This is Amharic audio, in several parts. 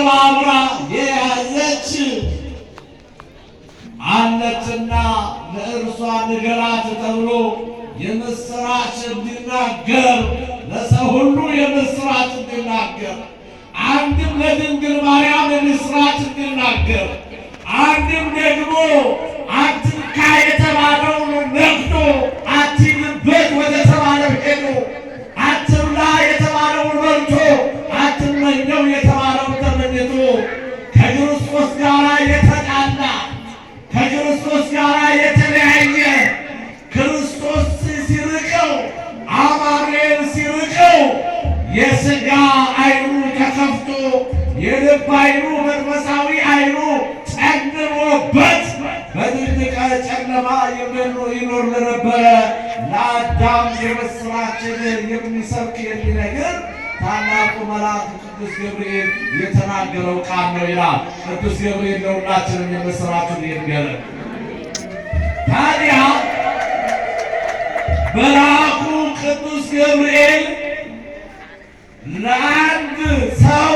ሰባብራ የያዘች አለችና ለእርሷ ንገራት ተብሎ የምስራች እንዲናገር ለሰው ሁሉ የምስራች እንዲናገር አንድም ለድንግል ማርያም የምስራች እንዲናገር አንድም ደግሞ አትንካ የተባለውን ነግቶ አትሂድበት ወደ ተባለው ሄዶ አትብላ የተባለውን በልቶ አትመኘው የተባለውን ተመኝቶ ከክርስቶስ ጋር የተጣላ ከክርስቶስ ጋር የተለያየ ክርስቶስ ሲርቀው አማኑኤል ሲርቀው የሥጋ አይኑ ተከፍቶ የልብ አይኑ መንፈሳዊ አይኑ ጨልሞበት በድቅድቅ ጨለማ ይኖር ለነበረ ለአዳም የምስራችን የሚሰብክ የሚነግር ታላቁ መልአክ ቅዱስ ገብርኤል የተናገረው ቃል ነው ይላል። ቅዱስ ገብርኤል ለሁላችንም የምስራችን ይንገረን። ታዲያ መልአኩ ቅዱስ ገብርኤል ለአንድ ሰው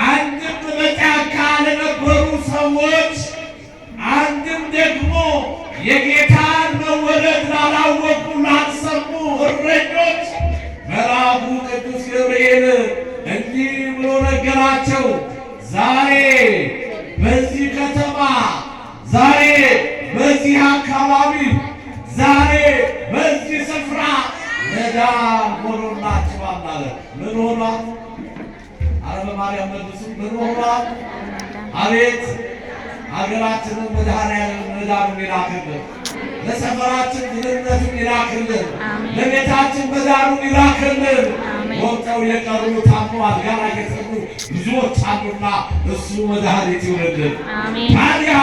አንድም በጫካ ለነበሩ ሰዎች አንድም ደግሞ የጌታን መወለድ ላላወቁ ላልሰሙ እረኞች መልአኩ ቅዱስ ገብርኤል እንዲህ ብሎ ነገራቸው። ዛሬ በዚህ ከተማ፣ ዛሬ በዚህ አካባቢ፣ ዛሬ በዚህ ስፍራ መዳን ሆኖላችኋል ማለት ምን ሆኗል? አረ በማርያም መልሱ ምን ሆኗል? አቤት ሀገራችንን መድኃኔዓለም መዳኑን ይላክልን፣ ለሰፈራችን ድህነቱን ይላክልን፣ ለቤታችን መዳኑን ይላክልን። ወጥተው የቀሩ ታሞ አልጋ ላይ የተኙ ብዙዎች አሉና እሱ መድኃኒት ይሁንልን። ታዲያ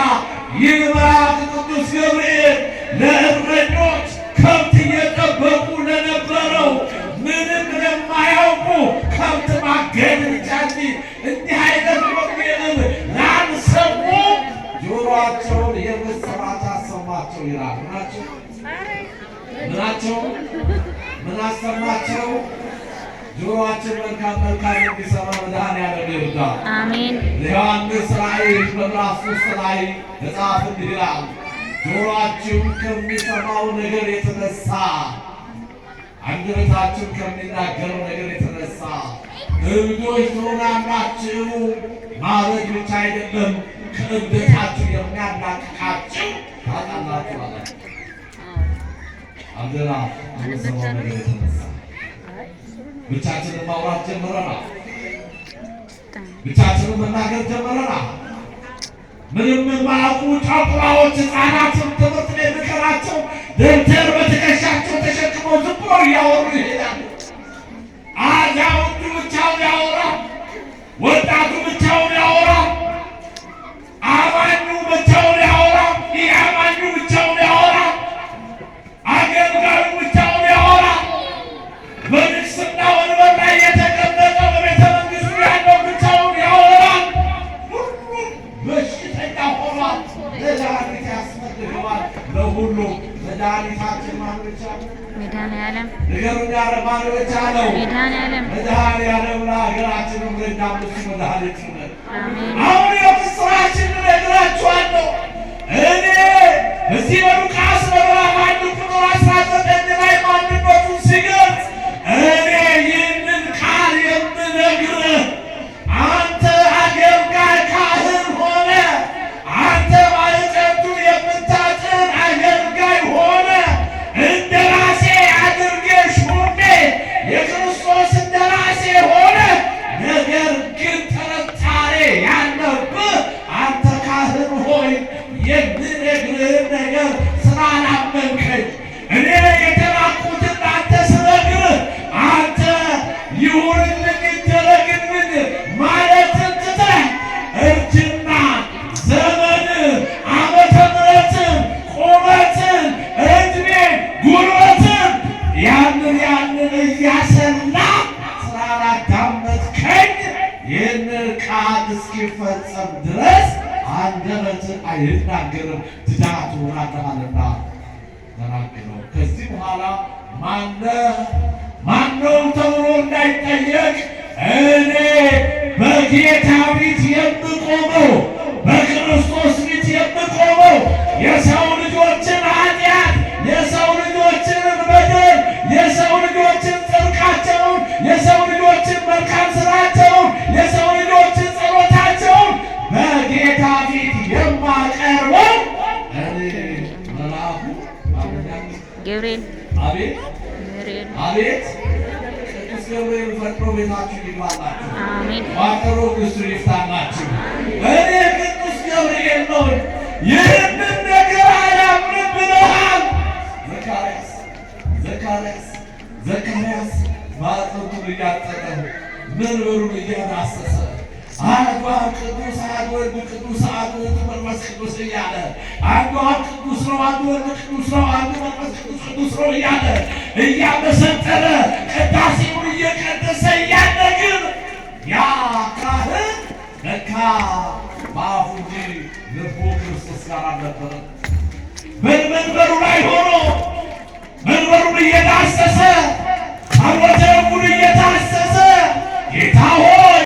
ይህ መልአክ ቅዱስ ገብርኤል ለእረኞች ከብት እየጠበቁ ለነበረው ምንም ለማያውቁ ከብት ማገድ ብቻ እንጂ እንዲህ አይነት ወንጌልን ላልሰሙ ጆሮአቸውን የምስራች አሰማቸው ይላል። ምናቸው ምን አሰማቸው? ጆሮአችን መልካም መልካም እንዲሰማ መድኃኔዓለም ይርዳል። አሜን። ዮሐንስ ራእይ ምዕራፍ 3 ላይ መጽሐፍ እንዲህ ይላል፣ ጆሮአችሁ ከሚሰማው ነገር የተነሳ አንደበታችሁ ከሚናገረው ነገር የተነሳ እብዶች ትሆናላችሁ ማለት ብቻ አይደለም፣ ከእብደታችሁ የሚያላቅቃችሁ ታጣላችሁ ማለት አንደና ከሚሰማው ነገር የተነሳ ብቻችንን ማውራት ጀምረናል። ብቻችንን መናገር ጀምረናል። ምንም የማያውቁ ጨቅላዎች ሕፃናትን ትምህርት ቤት ምከራቸው ደብተር በትከሻቸው ተሸክመው ዝም ብሎ እያወሩ ይሄዳሉ። አዛውንቱ ብቻውን ያወራል፣ ወጣቱ ብቻውን ያወራል፣ አማኙ ብቻውን ያወራል፣ ኢአማኙ ብቻውን ያወራል፣ አገልጋዩ ብቻውን ያወራል። በንግስና ወንበር ላይ የተቀመጠው በቤተ መንግስቱ ያለው ብቻውን ያወራል። ሁሉም በሽተኛ ሆኗል። መድኃኒት ያስፈልገዋል። ለሁሉም መድኃኒታችን ማን ብቻ ነው? መድኃኔዓለም። ንገሩኝ፣ ማን ብቻ ነው? መድኃኔዓለም። መድኃኔዓለም ለሀገራችንም ለእኛም እሱ መድኃኒት ነው። አሁን የምስራችን እነግራችኋለሁ። እኔ እዚህ በሉቃስ ምዕራፍ 1 ቁጥር 19 ላይ ማንነቱን ሲገልጽ እኔ ይህንን ቃል የምነግርህ አንተ አገልጋይ ካህን ሆነ፣ አንተ ባለጸጋን የምታጥን አገልጋይ ሆነ እንደራሴ አድርጌ ሾሜ የክርስቶስ እንደራሴ ሆነ። ነገር ግን ጥርጣሬ ያለብህ አንተ ካህን ሆይ የምነግርህን ነገር ስላላመንከኝ እኔ የተላኩትን አንተ ስነግርህ አንተ ይሁንልኝ ይደረግልኝ ማለትን ትተህ እርጅና ዘመንን ዓመተ ምሕረትን ቁመትን ዕድሜን ጉልበትን ያንን እያሰላ ስላላዳመጥከኝ ይህንን ቃል እስኪፈጸም ድረስ አንደበትን አይናገርም ድዳ ትሆናለህና ተናገረው። ከዚህ በኋላ ማነው ተብሎ እንዳይጠየቅ እኔ በጌታ ፈቅዶ ቤታችሁ ይግባላችሁ። ቋጠሮ ግሱ ይፍታላችሁ። እኔ ቅዱስ ገብርኤል ነው ይህንን ነገር አያምንም ብለሃል። ዘካርያስ ማዕጠንቱን እያጠቀ መንበሩን እያዳሰሰ አሐዱ አብ ቅዱስ አሐዱ ወልድ ቅዱስ አሐዱ ውእቱ መንፈስ ቅዱስ እያለ አንዱ አብ ቅዱስ ነው፣ አንዱ ወልድ ቅዱስ ነው፣ አንዱ መንፈስ ቅዱስ ነው እያለ እያመሰጠረ ቅዳሴውን እየቀደሰ እያለ ግን ያ ካህን ለካ በአፉ እንጂ ልቡ ክርስቶስ ጋር አልነበረም። በመንበሩ ላይ ሆኖ መንበሩን እየዳሰሰ